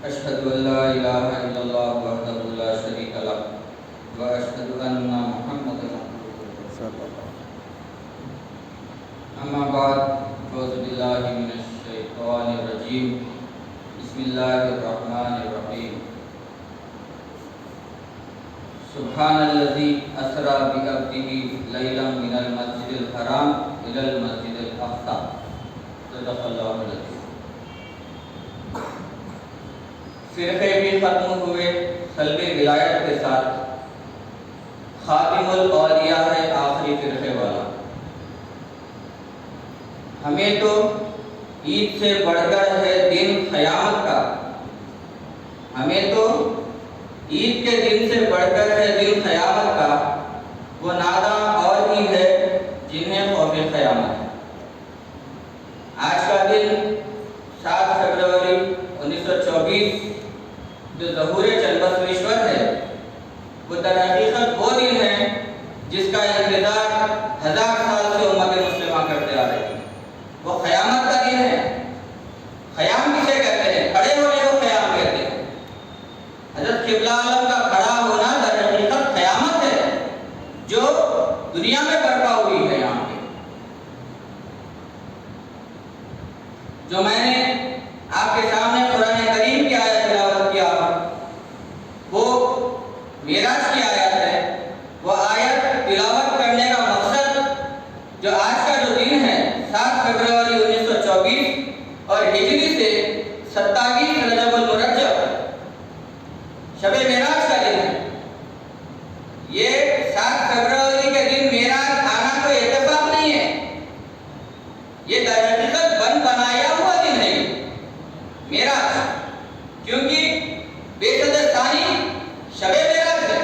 أشهد أن لا إله إلا الله وحده لا شريك له وأشهد أن محمدا عبده ورسوله. أما بعد أعوذ بالله من الشيطان الرجيم. بسم الله الرحمن الرحيم. سبحان الذي أسرى بعبده ليلا من المسجد الحرام إلى المسجد الأقصى. صدق الله العظيم. فرقے بھی ختم ہوئے قلب ولایت کے ساتھ. خاتم الاولیاء ہے آخری فرقے والا. ہمیں تو عید سے بڑھ کر ہے دن قیامت کا. ہمیں تو عید کے دن سے بڑھ کر ہے دن قیامت کا. وہ ناداں اور ہی ہے جنہیں خوف قیامت ہے. آج کا دن 7 فروری 1924 جو ظہور چلبسویشور ہے، وہ در حقیقت وہ دن ہے جس کا انتظار 1000 سال سے امت مسلمہ کرتے آ رہی ہے. وہ قیامت کا دن ہے. قیام کسے کہتے ہیں؟ کھڑے ہونے کو قیام کہتے ہیں. حضرت قبلہ عالم کا کھڑا ہونا در حقیقت قیامت ہے جو دنیا میں برپا ہوئی ہے. یہاں پہ جو میں نے آپ کے سامنے قرآن کریم کی آیت تلاوت کیا، وہ معراج کی آیت ہے. وہ آیت تلاوت کرنے کا مقصد جو آج کا جو دن ہے 7 فروری 1924 اور ہجری سے 27 رجب المرجب شب معراج کا دن ہے. یہ 7 فروری کے دن معراج آنا کوئی اتفاق نہیں ہے. یہ در حقیقت بنایا ہوا دن ہے معراج، کیونکہ بے صدر ثانی شب معراج ہے.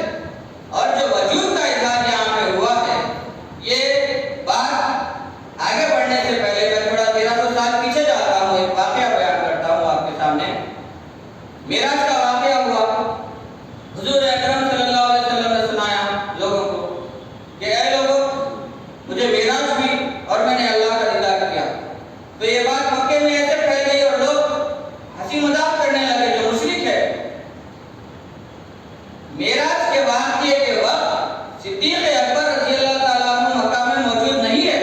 اور جو وجود کا اظہار یہاں پہ ہوا ہے، یہ بات آگے بڑھنے سے پہلے میں تھوڑا 1300 سال پیچھے جاتا ہوں. ایک واقعہ بیان کرتا ہوں آپ کے سامنے. معراج کا واقعہ ہوا. حضور اکرم صلی اللہ علیہ وسلم نے سنایا لوگوں کو کہ اے لوگوں، مجھے معراج ہوئی اور میں نے اللہ کا دیدار کیا. تو یہ بات مکے میں ایسے پھیل گئی اور لوگ ہنسی مذاق کرنے لگے جو مشرک ہے. معراج کے واقعے کے وقت صدیق اکبر رضی اللہ تعالیٰ عنہ مکہ میں موجود نہیں ہے.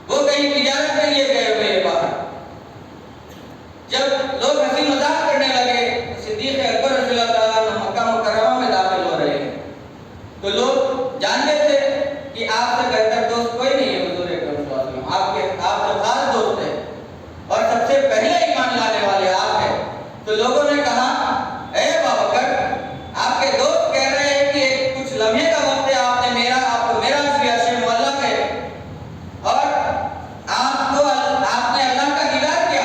وہ کہیں تجارت کے لیے گئے ہوئے ہیں باہر. جب لوگ ہنسی مذاق کرنے لگے صدیق اکبر رضی اللہ تعالیٰ عنہ مکہ مکرمہ میں داخل ہو رہے ہیں، تو لوگ جانتے تھے کہ آپ سے بہتر دوست کوئی نہیں ہے. حضور اکرم صلی اللہ علیہ وسلم آپ سے خاص دوست ہیں اور سب سے پہلے ایمان لانے والے آپ ہیں. تو لوگوں نے کہا اے ابوبکر، آپ کے دوست کہہ رہے ہیں کہ کچھ لمحے کا وقت ہے آپ کو معراج بھی عرش معلیٰ کے اور آپ نے اللہ کا دیدار کیا.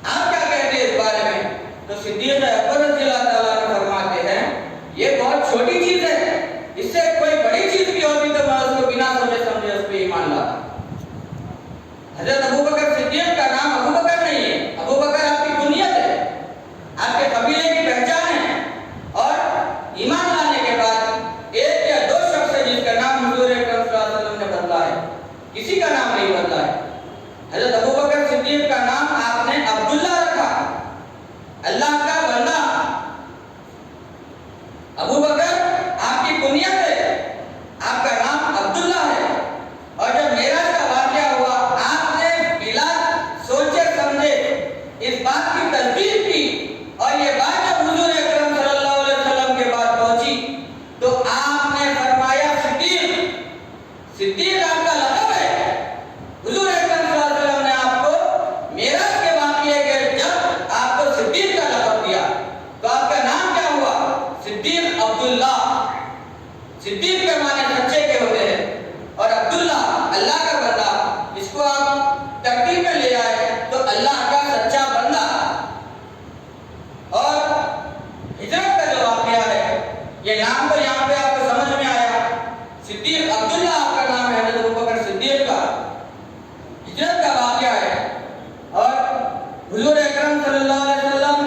آپ کیا کہتے ہیں اس بارے میں؟ تو صدیق اکبر رضی اللہ تعالیٰ عنہ فرماتے ہیں یہ بہت چھوٹی چیز ہے. اس سے کوئی بڑی چیز بھی ہوتی تو میں اس کو بنا سوچے سمجھے اس پہ ایمان لاتا. حضرت ابوبکر صدیق کا نام ابوبکر نہیں ہے. ابوبکر آپ کی کنیت ہے، آپ کے قبیلے کی پہچان ہے. اور ایمان لانے کے بعد 1 یا 2 شخص ہے جس کا نام حضور اکرم صلی اللہ علیہ وسلم نے بدلا ہے، کسی کا نام نہیں بدلا ہے. حضرت ابوبکر صدیق کا نام آپ نے عبداللہ رکھا، اللہ کا بندہ. ابوبکر آپ کی کنیت ہے، آپ کا نام عبداللہ ہے. اور جب معراج کا واقعہ ہوا، آپ نے بلا سوچے سمجھے اس بات کی تصدیق کی. اور یہ بات جب حضور اکرم صلی اللہ علیہ وسلم کے بعد پہنچی تو آپ نے فرمایا صدیق آپ کا لقب ہے. حضور اکرم صلی اللہ علیہ وسلم نے آپ کو معراج کے واقعے کے جب آپ کو صدیق کا لقب دیا تو آپ کا نام کیا ہوا؟ صدیق عبداللہ. صدیق کے معنی سچے کے ہوتے ہیں اور عبداللہ اللہ کا بندہ. اس کو آپ ترتیب میں لے آئے تو اللہ کا سچا بندہ. اور ہجرت کا جو واقعہ ہے، یہ نام تو یہاں پہ آپ کو سمجھ میں آیا. صدیق عبداللہ آپ کا نام ہے، حضرت ابوبکر صدیق کا. ہجرت کا واقعہ ہے اور حضور اکرم صلی اللہ علیہ وسلم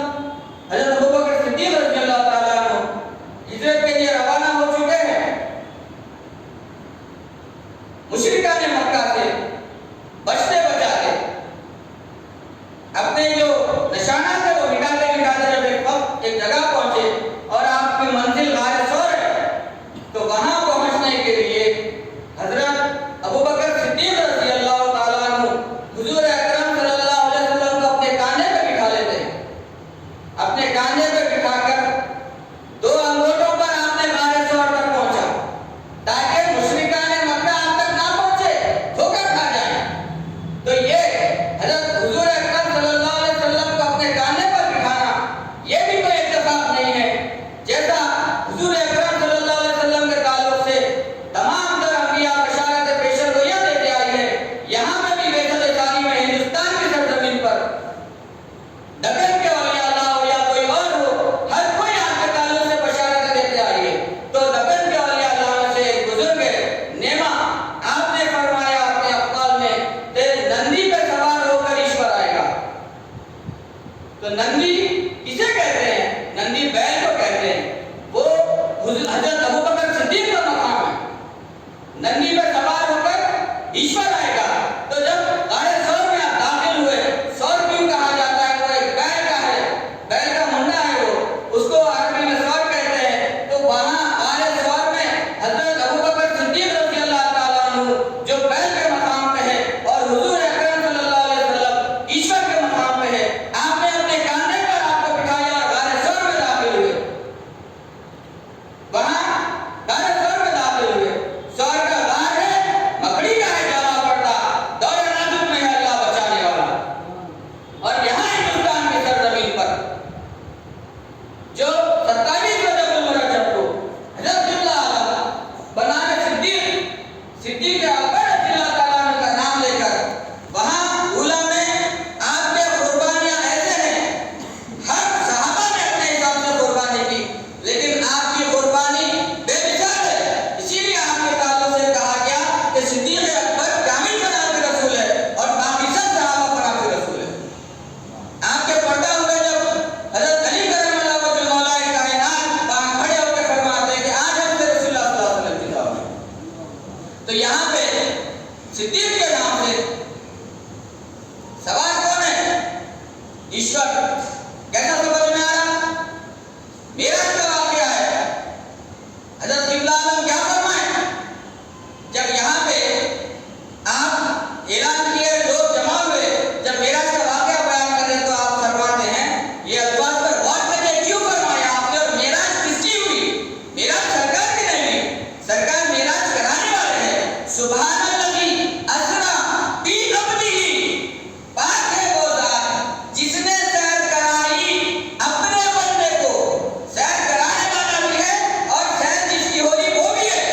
حضرت ابوبکر صدیق رضی اللہ تعالیٰ عنہ ہجرت کے لیے روانہ ہو چکے ہیں. مشرکان مکہ سے بچتے بچاتے اپنے جو نشانات ہے وہ تو نندی کسے کہتے ہیں؟ نندی بیل کو کہتے ہیں، وہ حضرت ابوبکر صدیق کا مقام ہے۔ نندی پر سوار ہو کر ایشور آئے گا، تو جب غار ثور میں آپ داخل ہوئے، ثور کیوں کہا جاتا ہے؟ وہ ایک بیل کا ہے، بیل کا منڈا ہے، وہ اس کو عربی میں ثور کہتے ہیں۔ تو وہاں غار ثور میں حضرت ابوبکر صدیق رضی اللہ تعالیٰ عنہ جو بیل کے مقام پہ ہے اور حضور اکرم صلی اللہ علیہ وسلم ایشور کے مقام پہ ہے، آپ نے اپنے کاندھے پر آپ کو بٹھایا اور غار ثور میں داخل ہوئے۔ وہاں غار ثور میں داخل ہوئے، ثور کا غار ہے، مکڑی کا ہے جانا پڑتا، دور نازک میں ہے اللہ بچانے والا۔ اور یہاں ہندوستان کی سرزمین پر جو 27 رجب المرجب کو حضرت قبلہ عالم بنام صدیق اکبر رضی اللہ تعالیٰ عنہ کا نام لے کر وہاں اولا میں آپ کے قربانیاں ایسے ہیں، ہر صحابہ نے اپنے حساب سے قربانی کی، لیکن آپ کی قربانی بے مثال ہے۔ اسی لیے آپ کے تعلق سے کہا گیا کہ صدیق اکبر کامل فناف رسول ہے اور باقی سب صحابہ فناف رسول ہے۔ آپ کے پردہ ہوئے جب حضرت علی کرم اللہ وجہ مولا کائنات وہاں کھڑے ہو کے فرماتے ہیں کہ آج ہم سے رسول اللہ صلی اللہ علیہ وسلم جدا ہوئے، تو یہاں پہ صدیق کے نام سے سوال کون ہے؟ ایشور۔ کیسا سمجھ میں آ رہا؟ معراج کا واقعہ ہے۔ حضرت قبلہ عالم کیا فرمائیں؟ جب یہاں پہ آپ اعلان کیے، لوگ جمع ہوئے، جب معراج کا واقعہ بیان کریں تو آپ فرماتے ہیں، یہ الفاظ پر غور کریے، کیوں فرمایا آپ نے؟ اور معراج کس کی ہوئی؟ معراج سرکار کی نہیں ہوئی، سرکار معراج کرانے والے ہیں۔ سبحان الذی اسریٰ بعبدہ، پاک ہے وہ ذات جس نے سیر کرائی اپنے بندے کو۔ سیر کرانے والا بھی ہے اور سیر جس کی ہو رہی وہ بھی ہے۔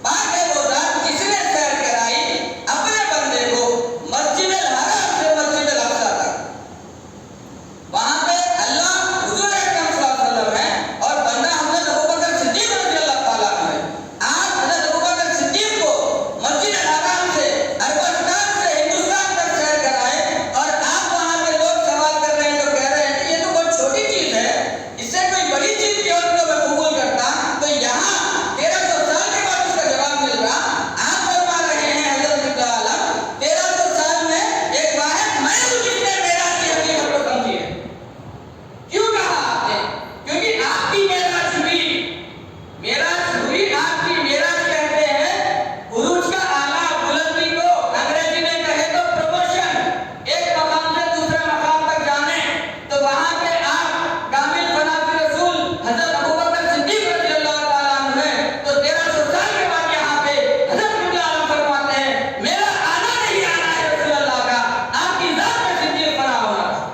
پاک ہے وہ ذات جس نے سیر کرائی اپنے بندے کو مسجد الحرام سے مسجد الاقصیٰ تک۔ وہاں پہ اللہ حضور اکرم صلی اللہ علیہ وسلم ہے اور بندہ حضرت ابوبکر صدیق رضی اللہ تعالیٰ عنہ ہے۔ آپ حضرت ابوبکر صدیق کو مسجد الحرام سے عربستان سے ہندوستان تک سیر کرائے، اور آپ وہاں پہ لوگ سوال کر رہے ہیں تو کہہ رہے ہیں کہ یہ تو بہت چھوٹی چیز ہے، اس سے کوئی بڑی چیز کی اور تو میں قبول کرتا۔ تو یہاں 1300 سال کے بعد اس کا جواب مل رہا، آپ فرما رہے ہیں حضرت قبلہ عالم 1300 سال میں ایک واحد میں ہوں جس نے معراج کی حقیقت کو سمجھی ہے۔ کیوں کہا آپ نے؟ کیونکہ آپ کی معراج ہوئی، معراج ہوئی، آپ کی معراج کہتے ہیں عروج کا اعلیٰ بلندی کو، انگریزی میں کہے تو پروموشن، ایک مقام سے دوسرے مقام تک جانے۔ تو وہاں پہ آپ کامل فناف رسول حضرت ابوبکر صدیق رضی اللہ تعالیٰ عنہ ہیں، تو 1300 سال کے بعد یہاں پہ حضرت قبلہ عالم فرماتے ہیں میرا آنا نہیں آنا ہے رسول اللہ کا، آپ کی ذات میں صدیق فنا ہونا تھا۔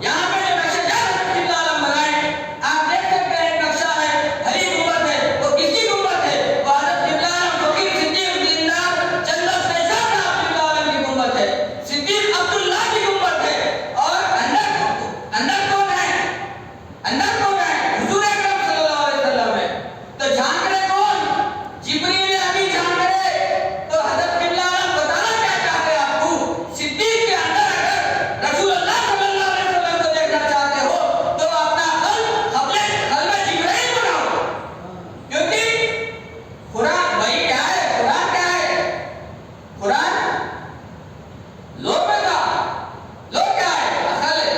یہاں پہ جو نقشہ جات حضرت قبلہ عالم بنائے، آپ دیکھ سکتے ہیں، نقشہ ہے، ہری گنبد ہے، وہ کس کی گنبد ہے؟ وہ حضرت قبلہ عالم فقیر صدیق دیندار جنت فیضان صاحب قبلہ عالم کی گنبد ہے، صدیق عبداللہ کی گنبد ہے۔ اور اندر کون ہے؟ اندر کون ہے؟ حضور اکرم صلی اللہ علیہ وسلم ہے۔ تو جھانک رہے کون؟ جبریل امین جھانک رہے۔ تو حضرت قبلہ عالم بتانا کیا چاہتے ہیں آپ کو؟ صدیق کے اندر اگر رسول اللہ صلی اللہ علیہ وسلم کو دیکھنا چاہتے ہو تو اپنا قلب جبرائیل بناؤ، کیونکہ قرآن وہی کیا ہے؟ قرآن کیا ہے؟ قرآن لوگ میں تھا، لوگ کیا ہے؟ اصل ہے۔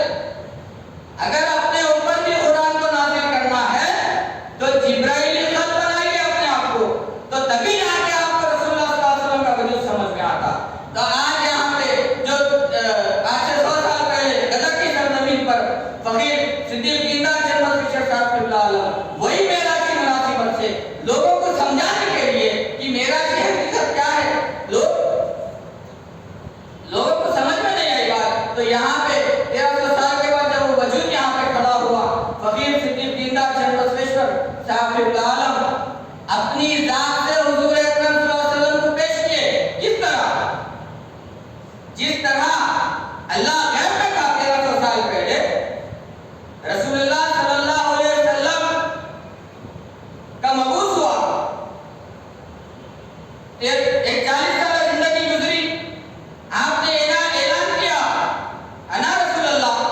اگر اپنے اوپر بھی قرآن کو نازل کرنا ہے تو جبرائیل خط بنائیے اپنے آپ کو، تو تبھی جا کے آپ کو رسول اللہ صلی اللہ علیہ وسلم کا وجود سمجھ میں آتا۔ تو آج یہاں پہ جو آج سے 100 سال پہلے گدر کی سرزمین پر فقیر صدیق دیندار جنت فشر صاحب قبلہ عالم وہی معراج کی مناسبت سے لوگوں کو سمجھانے کے لیے کہ معراج کی حقیقت کیا ہے، لوگوں کو سمجھ میں نہیں آئی بات۔ تو یہاں پہ 1300 سال کے بعد جب وہ وجود یہاں پہ کھڑا ہوا، فقیر صدیق دیندار جنت فشر صاحب قبلہ عالم اپنی ذات سے حضور اکرم صلی اللہ علیہ وسلم کو پیش کیے۔ کس طرح؟ جس طرح اللہ غیب میں تھا 1300 سال پہلے، رسول اللہ صلی اللہ علیہ وسلم کا مبعوث ہوا، ایک 40 سالہ زندگی گزری، آپ نے اعلان کیا انا رسول اللہ،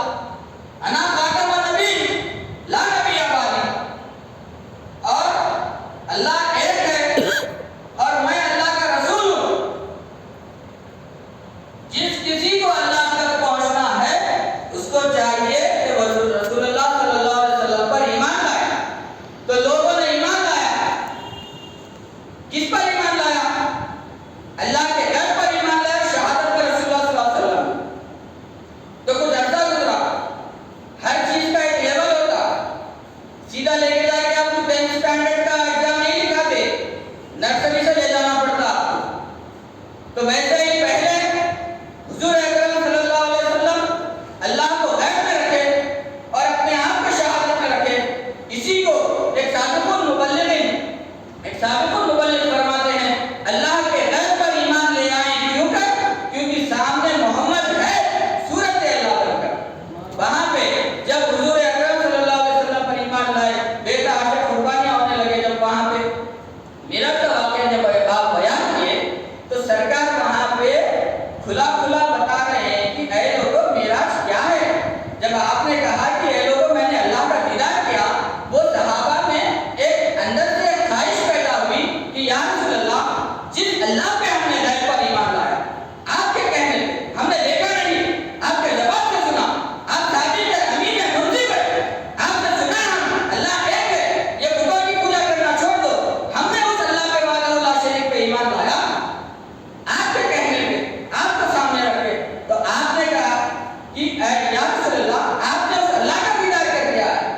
رسول اللہ آپ نے اس اللہ کا دیدار کر دیا ہے،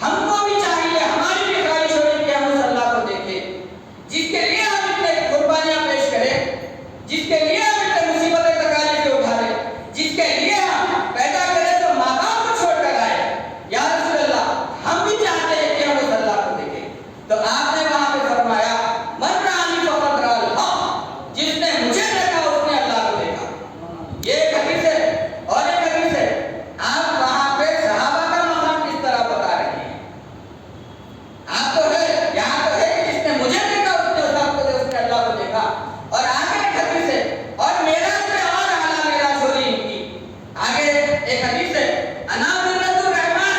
ہم کو بھی چاہیے، ہماری بھی خواہش ہوئی کہ ہم اس اللہ کو دیکھیں جس کے لیے ہم اتنے قربانیاں پیش کریں، جس کے لیے ہم اتنے مصیبتیں تکالیفیں اٹھائیں، جس کے لیے ہم پیدا کریں تو ماں باپ کو چھوڑ کر آئے۔ یا رسول اللہ ہم بھی چاہتے ہیں کہ ہم اس اللہ کو دیکھیں۔ تو آپ نے وہاں پہ فرمایا من رآنی فقد رأى الحق، جس نے مجھے دیکھا اس نے اللہ کو دیکھا۔ یہ ایک حدیث ہے اور ایک حدیث ہے، آپ وہاں پہ صحابہ کا مقام کس طرح بتا رہی ہیں۔ آپ تو ہے یہاں تو ہے کہ جس نے مجھے دیکھا اس نے اللہ کو دیکھا، اور آگے ایک حدیث ہے اور معراج میں اور اعلیٰ معراج ہو رہی ان کی۔ آگے ایک حدیث ہے انا مرۃ الرحمن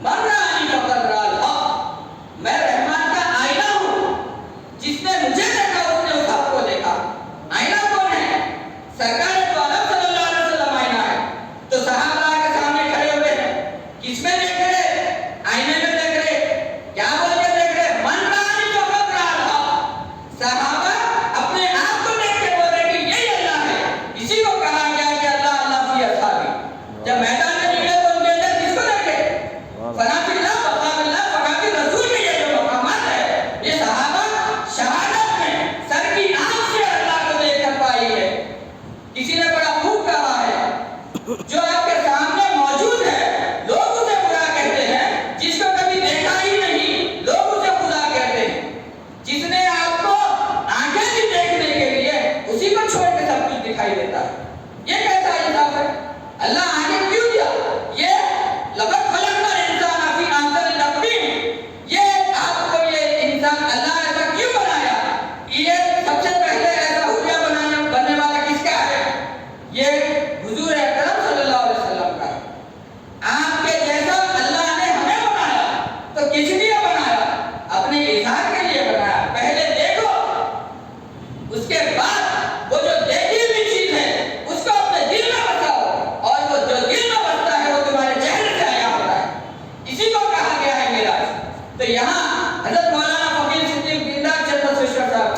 من رآنی فقد رأى الحق، میں رحمان کا آئینہ ہوں، جس نے مجھے دیکھا اس نے اس حق کو دیکھا۔ آئینہ کون ہے؟ سرکار دو عالم صلی اللہ علیہ وسلم آئینہ ہے۔ تو صحابہ کے سامنے کھڑے ہوئے ہیں، کس میں دیکھ رہے؟ آئینے میں دیکھ رہے۔ کیا بول کے دیکھ رہے؟ من رآنی فقد رأى الحق۔ صحابہ اپنے آپ کو دیکھ کے بول رہے کہ یہی اللہ ہے۔ اسی کو کہا گیا کہ اللہ اللہ فی اصحابہ۔ جب میدان میں نکلے تو ان کے اندر کس کو دیکھے؟ فنا فی اللہ بقا فی اللہ بقا فی رسول کے یہ جو مقامات ہے، یہ صحابہ شہادت میں سر کی آنکھ سے اللہ کو دیکھ کر پائی ہے۔ کسی نے بڑا خوب کہا ہے جو آپ کے سامنے موجود ہے لوگ اسے برا کہتے ہیں، جس کو کبھی دیکھا ہی نہیں لوگ اسے خدا کہتے ہیں، جس نے آپ کو آنکھیں بھی دیکھنے کے لیے اسی کو چھوڑ کے سب کچھ دکھائی دیتا ہے۔ یہ کیسا انصاف ہے؟ اللہ آنکھیں کیوں دیا؟ یہ لقد خلقنا الانسان فی احسن تقویم، یہ آپ کو یہ انسان اللہ ایسا کیوں بنایا؟ یہ سب سے پہلے ایسا حلیہ بننے والا کس کا ہے؟ یہ حضور اکرم صلی اللہ علیہ وسلم کا ہے۔ آپ کے جیسا اللہ نے ہمیں بنایا تو کس لیے بنایا؟ اپنے اظہار کے لیے بنایا۔ پہلے دیکھو، اس کے بعد وہ جو دیکھی ہوئی چیز ہے اس کو اپنے دل میں بساؤ، اور وہ جو دل میں بستا ہے وہ تمہارے چہرے سے عیاں ہوتا ہے۔ اسی کو کہا گیا ہے معراج۔ تو یہاں حضرت مولانا فقیر صدیق دیندار چند صاحب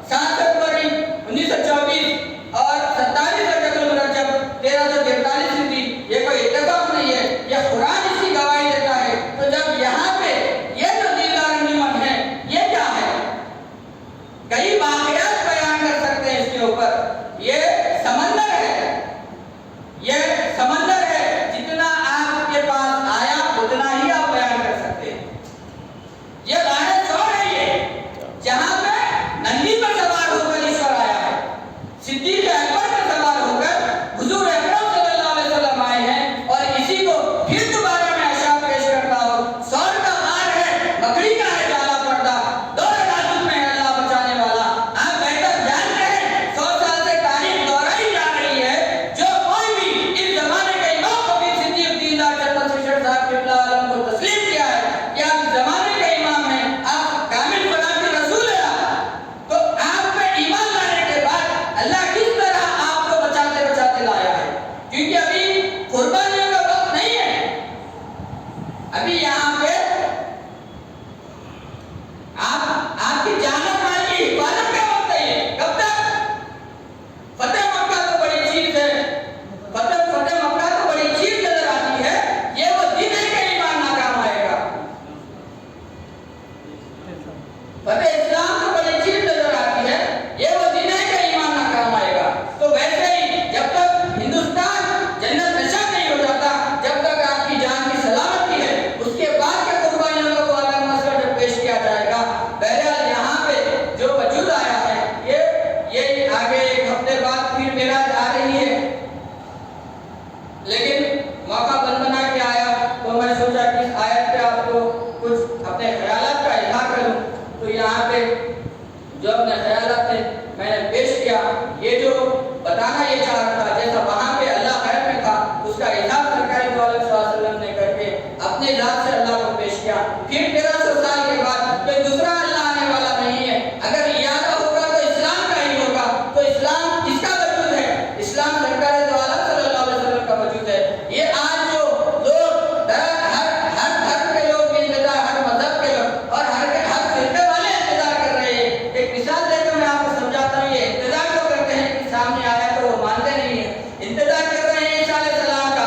7 فروری 1924 اور 27 رجب المرجب 1343 ہجری، یہ کوئی اتفاق نہیں ہے، یہ قرآن اس کی گواہی دیتا ہے۔ تو جب یہاں پہ یہ جو دیدار انجمن ہے یہ کیا ہے؟ کئی واقعات بیان کر سکتے ہیں اس کے اوپر۔ یہ سمندر ہے، یہ سمندر ہے، جتنا آپ کے پاس آیا اتنا ہی آپ بیان کر سکتے ہیں۔ یہ غار ثور ہے، یہ جہاں پہ نندی پر سوار ہو کر ایشور آیا ہے، صدیق اکبر پر سوار ہو کر حضور اکرم صلی اللہ علیہ وسلم آئے ہیں، اور اسی کو پھر دوبارہ میں اشعار پیش کرتا ہوں۔ ثور کا غار ہے، مکڑی کا ہے جالا پردہ، دور نازک میں ہے اللہ بچانے والا۔ آپ بہتر جانتے ہیں 100 سال سے تاریخ دوہرائی جا رہی ہے، جو کوئی بھی اس زمانے کے امام فقیر صدیق دیندار چند صاحب قبلہ عالم کو تسلیم کیا ہے کہ آپ اس زمانے کے امام ہیں، آپ کامل فلاح رسول ہیں، تو آپ پہ ایمان لانے کے بعد اللہ کس طرح آپ کو بچاتے بچاتے لایا ہے، کیونکہ ابھی قربانیوں کا وقت نہیں ہے۔ ابھی یہاں پہ آپ کی جان و مال کی حفاظت کا وقت ہے۔ کب تک؟ فتح مکہ تو بڑی چیز ہے، فتح مکہ تو بڑی چیز نظر آتی ہے، یہ وہ دن ہے کہ ایمان ناکام آئے گا۔ فتح اسلام تو بڑی چیز نظر آتی ہے، یہ وہ دن ہے کہ ایمان ناکام آئے گا۔ تو ویسے ہی جب تک ہندوستان جنت نشہ نہیں ہو جاتا، جب تک آپ کی جان کی سلامتی ہے، اس کے بعد کے قربانیوں کا وہ الگ مسئلہ جب پیش کیا جائے گا۔ بہرحال یہاں پہ جو وجود آیا ہے، یہ آگے ایک ہفتے بعد پھر معراج آ رہی ہے، لیکن موقع بنا کے آیا تو میں سوچا کہ اس آیت پہ آپ کو کچھ اپنے خیالات کا اظہار کروں۔ تو یہاں پہ جو اپنے خیالات تھے میں نے پیش کیا۔ یہ جو بتانا یہ چاہ رہا تھا، جیسا وہاں پہ اللہ غیب میں تھا، اس کا اظہار سرکار دو عالم صلی اللہ علیہ وسلم نے کر کے اپنے ذات سے اللہ کو پیش کیا۔ پھر 1300 سال کے بعد کوئی دوسرا اللہ آنے والا نہیں ہے۔ اگر ارادہ ہوگا تو اسلام کا ہی ہوگا۔ تو اسلام کس کا وجود ہے؟ اسلام سرکار دو عالم صلی اللہ علیہ وسلم کا وجود ہے۔ یہ آج جو لوگ ہر دھرم کے لوگ بھی انتظار، ہر مذہب کے لوگ اور ہر فرقے والے انتظار کر رہے ہیں۔ ایک مثال دے کر میں آپ کو سمجھاتا ہوں، یہ انتظار تو کرتے ہیں کہ سامنے آیا تو وہ مانتے نہیں ہیں، انتظار کر رہے ہیں عیسیٰ علیہ السلام کا